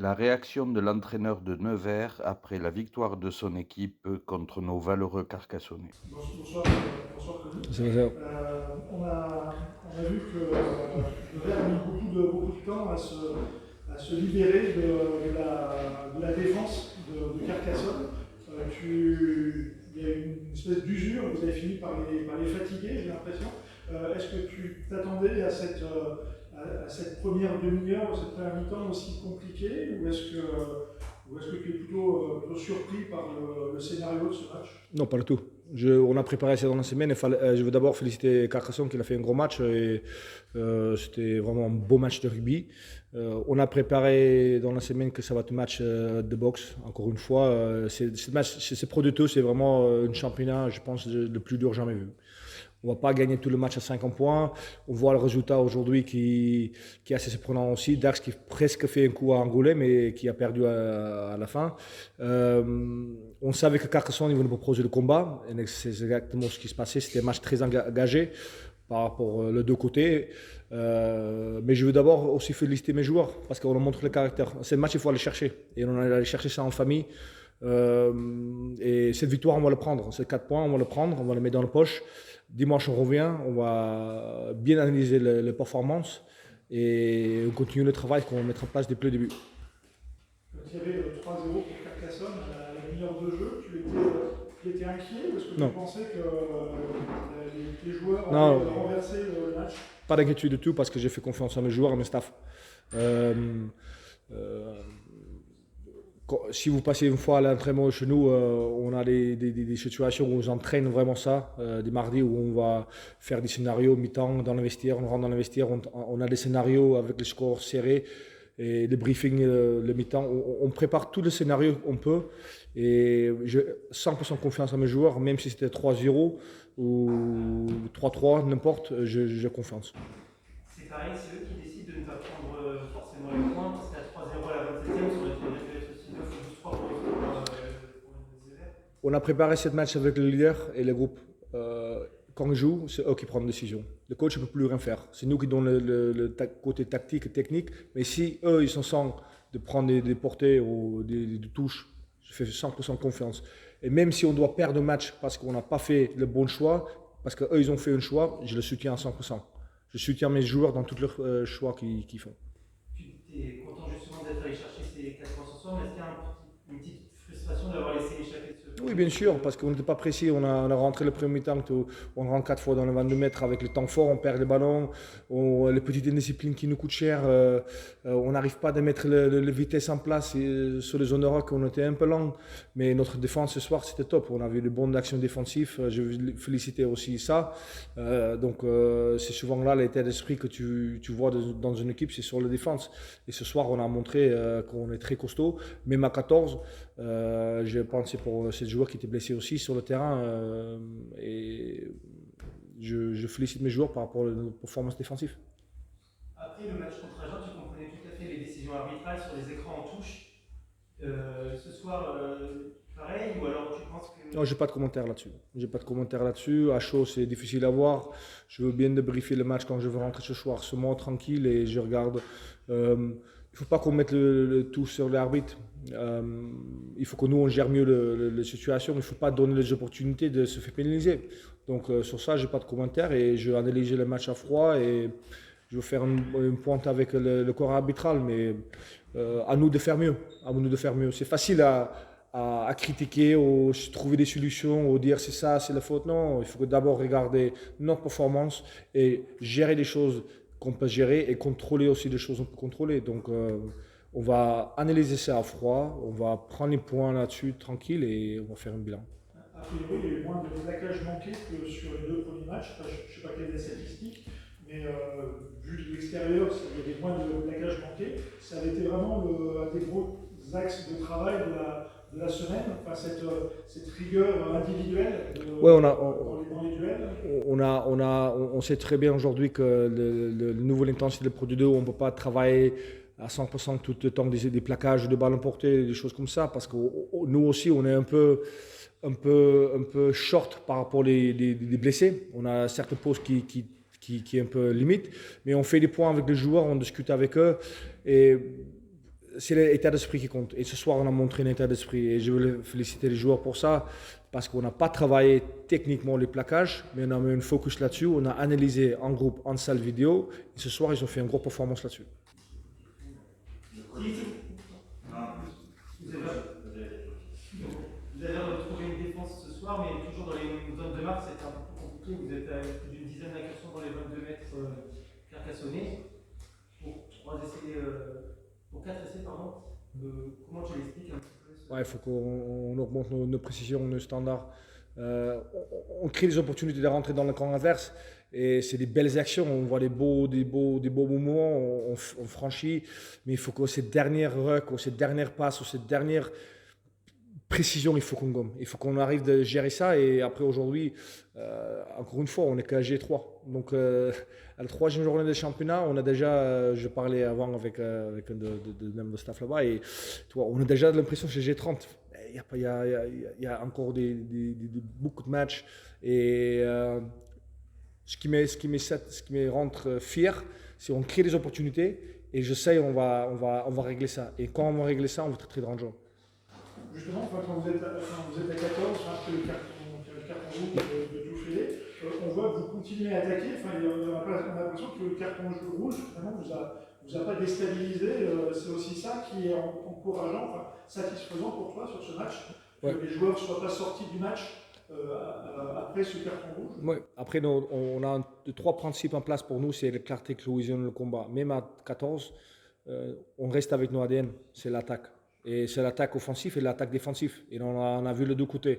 La réaction de l'entraîneur de Nevers après la victoire de son équipe contre nos valeureux Carcassonnais. Bonsoir, bonsoir Conny. C'est ça. On a vu que Nevers a mis beaucoup de temps à se libérer de la défense de Carcassonne. Il y a eu une espèce d'usure, vous avez fini par les fatiguer, j'ai l'impression. Est-ce que tu t'attendais à cette première demi-heure, cette première mi-temps aussi compliquée, ou est-ce que tu es plutôt surpris par le scénario de ce match? Non, pas du tout. On a préparé ça dans la semaine. Je veux d'abord féliciter Carcassonne qui a fait un gros match. C'était vraiment un beau match de rugby. On a préparé dans la semaine que ça va être un match de boxe. Encore une fois, ce match, c'est Pro D2, c'est vraiment un championnat, je pense, le plus dur jamais vu. On ne va pas gagner tout le match à 50 points. On voit le résultat aujourd'hui qui est assez surprenant aussi. Dax qui presque fait un coup à Angoulême mais qui a perdu à la fin. On savait que Carcassonne, ils voulaient proposer le combat. Et c'est exactement ce qui se passait. C'était un match très engagé par rapport aux deux côtés. Mais je veux d'abord aussi féliciter mes joueurs parce qu'on a montré le caractère. C'est le match, il faut aller chercher. Et on allait chercher ça en famille. Et cette victoire, on va le prendre. Ces 4 points, on va le prendre, on va le mettre dans la poche. Dimanche, on revient, on va bien analyser les performances et on continue le travail qu'on va mettre en place depuis le début. Quand il y avait 3-0 pour Carcassonne à la demi-heure de jeu, tu étais inquiet ou est-ce que Non. tu pensais que les joueurs Non, allaient renverser le match? pas d'inquiétude du tout parce que j'ai fait confiance à mes joueurs et à mes staffs. Euh, euh, Si vous passez une fois à l'entraînement chez nous, on a des situations où on entraîne vraiment ça, des mardis où on va faire des scénarios mi-temps dans le vestiaire, on rentre dans le vestiaire, on a des scénarios avec les scores serrés et des briefings le mi-temps. On prépare tous les scénarios qu'on peut et j'ai 100% confiance à mes joueurs, même si c'était 3-0 ou 3-3, n'importe, j'ai confiance. C'est pareil, c'est eux qui décident de ne pas prendre forcément les points, parce qu'à 3-0 à la 27e, ça aurait pu être aussi 9 ou 12-3 pour les élèves. On a préparé cette match avec le leader et le groupe. Quand ils jouent, c'est eux qui prennent la décision. Le coach ne peut plus rien faire. C'est nous qui donnons côté tactique et technique. Mais si eux, ils sont sans de prendre des portées ou des touches, je fais 100% confiance. Et même si on doit perdre le match parce qu'on n'a pas fait le bon choix, parce qu'eux, ils ont fait un choix, je le soutiens à 100%. Je soutiens mes joueurs dans tous leurs choix qu'ils font. Tu es content justement d'être allé chercher ces 4 points ce soir, mais est-ce qu'il y a une petite frustration d'avoir laissé échapper Oui, bien sûr, parce qu'on n'était pas précis. On a rentré le premier mi-temps, on rentre 4 fois dans le 22 mètres avec le temps fort, on perd les ballons, les petites indisciplines qui nous coûtent cher. On n'arrive pas à mettre la vitesse en place sur les zones rock, on était un peu lent. Mais notre défense ce soir, c'était top. On avait de bonnes actions défensives. Je veux féliciter aussi ça. C'est souvent là l'état d'esprit que tu vois dans une équipe, c'est sur la défense. Et ce soir, on a montré qu'on est très costaud, même à 14. Je pensais pour ces joueurs qui étaient blessés aussi sur le terrain et je félicite mes joueurs par rapport à nos performances défensives. Après le match contre Agen, tu comprenais tout à fait les décisions arbitrales sur les écrans en touche. Ce soir, pareil, ou alors tu penses que. Non, j'ai pas de commentaire là-dessus. J'ai pas de commentaire là-dessus. À chaud, c'est difficile à voir. Je veux bien débriefer le match quand je veux rentrer ce soir, ce mois tranquille et je regarde. Il faut pas qu'on mette le tout sur l'arbitre. Il faut que nous on gère mieux la situation. Il ne faut pas donner les opportunités de se faire pénaliser. Donc sur ça, j'ai pas de commentaire et je vais analyser le match à froid et je vais faire une pointe avec le corps arbitral. Mais à nous de faire mieux. À nous de faire mieux. C'est facile à critiquer ou trouver des solutions ou dire c'est ça, c'est la faute. Non, il faut d'abord regarder notre performance et gérer les choses qu'on peut gérer et contrôler aussi des choses qu'on peut contrôler. Donc on va analyser ça à froid, on va prendre les points là-dessus tranquille et on va faire un bilan. A priori, il y a eu moins de plaquages manqués que sur les 2 premiers matchs. Enfin, je ne sais pas quelle est la statistique, mais vu de l'extérieur, il y avait moins de plaquages manqués. Ça avait été vraiment un des gros axes de travail de la semaine, enfin, cette rigueur individuelle Ouais, dans les duels. on sait très bien aujourd'hui que le nouveau intensité de produit 2, on ne peut pas travailler à 100% tout le temps des plaquages de balles emportées, des choses comme ça, parce que nous aussi, on est un peu short par rapport aux blessés. On a certaines pauses qui est un peu limite, mais on fait des points avec les joueurs, on discute avec eux. Et c'est l'état d'esprit qui compte. Et ce soir, on a montré un état d'esprit. Et je veux féliciter les joueurs pour ça, parce qu'on n'a pas travaillé techniquement les plaquages, mais on a mis un focus là-dessus. On a analysé en groupe, en salle vidéo. Et ce soir, ils ont fait une grosse performance là-dessus. Vous avez retrouvé une défense ce soir, mais toujours dans les zones de marque, c'était un peu plus compliqué. Vous êtes à plus d'une dizaine d'incursions dans les 22 mètres Carcassonnais. Pour 4 essais, pardon. Comment tu l'expliques un petit peu Il faut qu'on augmente nos précisions, nos standards. On crée des opportunités de rentrer dans le camp adverse et c'est des belles actions. On voit des beaux moments, on franchit, mais il faut que cette dernière ruck, ou cette dernière passe, ou cette dernière précision, il faut qu'on gomme. Il faut qu'on arrive de gérer ça. Et après, aujourd'hui, encore une fois, on n'est qu'à G3. Donc, à la 3e journée des championnats, on a déjà, je parlais avant avec un de staff là-bas, et toi, on a déjà l'impression que c'est G30. Il y a encore beaucoup de matchs. Et ce qui me rend fier, c'est qu'on crée des opportunités. Et je sais, on va régler ça. Et quand on va régler ça, on va être très dangereux. Justement, quand vous êtes à 14, après le carton rouge de Touffélé, on voit que vous continuez à attaquer. On a l'impression que le carton rouge, finalement, vous a pas déstabilisé. C'est aussi ça qui est encourageant, satisfaisant pour toi sur ce match, que les joueurs ne soient pas sortis du match après ce carton rouge. Oui, après, on a 3 principes en place pour nous, c'est la clarté, la cohésion, le combat. Même à 14, on reste avec nos ADN, c'est l'attaque. Et c'est l'attaque offensive et l'attaque défensive. Et on a vu les deux côtés.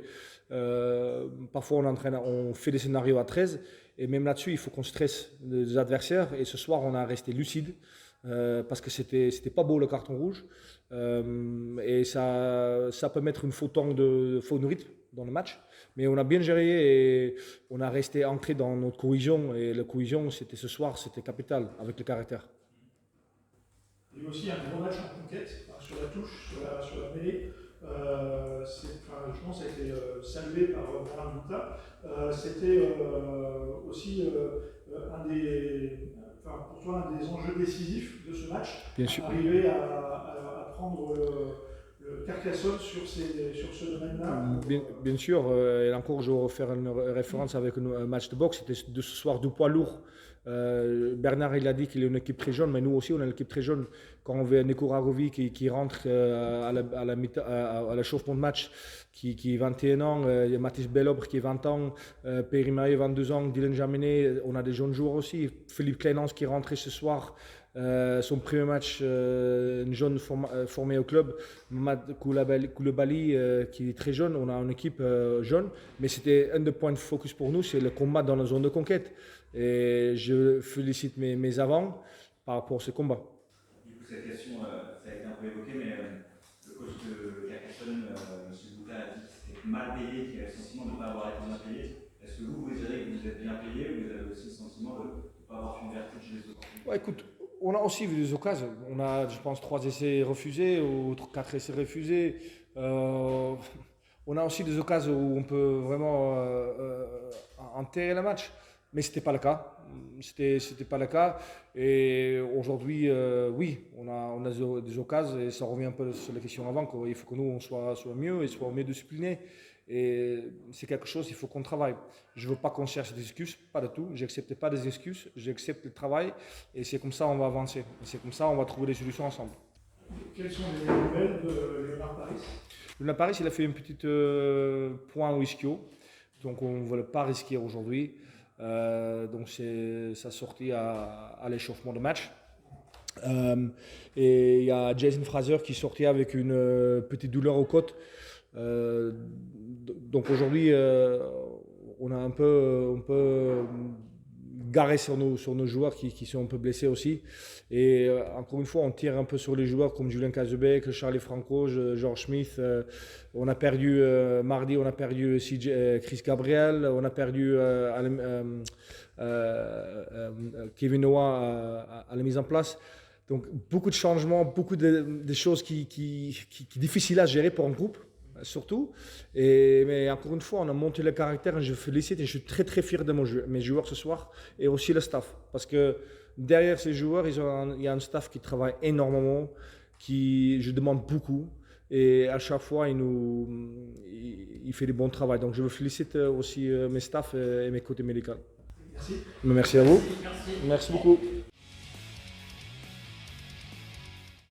Parfois, on fait des scénarios à 13. Et même là-dessus, il faut qu'on stresse les adversaires. Et ce soir, on a resté lucide. Parce que c'était pas beau le carton rouge. Et ça peut mettre une faute de rythme dans le match. Mais on a bien géré et on a resté ancré dans notre cohésion. Et la cohésion, c'était ce soir, c'était capital avec le caractère. Il y a aussi un gros match en conquête, sur la touche, sur la mêlée. Je pense que ça a été salué par Bernard Bouta. C'était aussi pour toi un des enjeux décisifs de ce match. Bien sûr. Arriver à prendre le Carcassonne sur ce domaine-là. Bien sûr, et encore je vais refaire une référence avec un match de boxe, c'était de ce soir du poids lourd. Bernard il a dit qu'il est une équipe très jeune, mais nous aussi on est une équipe très jeune. Quand on voit Neko Ragovi qui rentre à l'échauffement de match, qui a 21 ans, il y a Mathis Bellobre qui a 20 ans, Perry Maé 22 ans, Dylan Jaminet, on a des jeunes joueurs aussi. Philippe Clénance qui est rentré ce soir, son premier match, une jeune formée au club, Mamad Koulibaly qui est très jeune. On a une équipe jeune, mais c'était un des points de focus pour nous, c'est le combat dans la zone de conquête. Et je félicite mes avants par rapport à ce combat. Du coup, cette question, ça a été un peu évoqué, mais le coach de Carcassonne, M. Bouta, a dit que c'était mal payé, qu'il avait le sentiment de ne pas avoir été bien payé. Est-ce que vous direz que vous êtes bien payé ou vous avez aussi le sentiment de ne pas avoir fait une vertu chez les autres? Écoute, on a aussi vu des occasions. On a, je pense, 3 essais refusés ou 4 essais refusés. On a aussi des occasions où on peut vraiment enterrer le match. Mais ce n'était pas le cas. C'était pas le cas. Et aujourd'hui, oui, on a des occasions et ça revient un peu sur la question avant. Il faut que nous, on soit mieux et soit mieux disciplinés. Et c'est quelque chose, il faut qu'on travaille. Je ne veux pas qu'on cherche des excuses, pas du tout. Je n'accepte pas des excuses, j'accepte le travail. Et c'est comme ça qu'on va avancer. Et c'est comme ça qu'on va trouver des solutions ensemble. Quelles sont les nouvelles de Léonard Paris? Léonard Paris, il a fait un petit point au ischio. Donc on ne veut pas risquer aujourd'hui. Donc c'est sa sortie à l'échauffement de match. Et il y a Jason Fraser qui sortait avec une petite douleur aux côtes. Donc aujourd'hui, on a un peu garé sur nos joueurs qui sont un peu blessés aussi. Et encore une fois, on tire un peu sur les joueurs comme Julien Kazebek, Charlie Franco, George Smith. On a perdu mardi, on a perdu Chris Gabriel, on a perdu Kevin Noah à la mise en place. Donc beaucoup de changements, beaucoup de choses qui sont difficiles à gérer pour un groupe. Surtout, mais encore une fois, on a monté le caractère et je félicite et je suis très très fier de mes joueurs ce soir et aussi le staff parce que derrière ces joueurs, il y a un staff qui travaille énormément, je demande beaucoup. Et à chaque fois, il fait du bon travail. Donc je veux féliciter aussi mes staffs et mes côtés médicaux. Merci. Merci à vous. Merci. Merci beaucoup.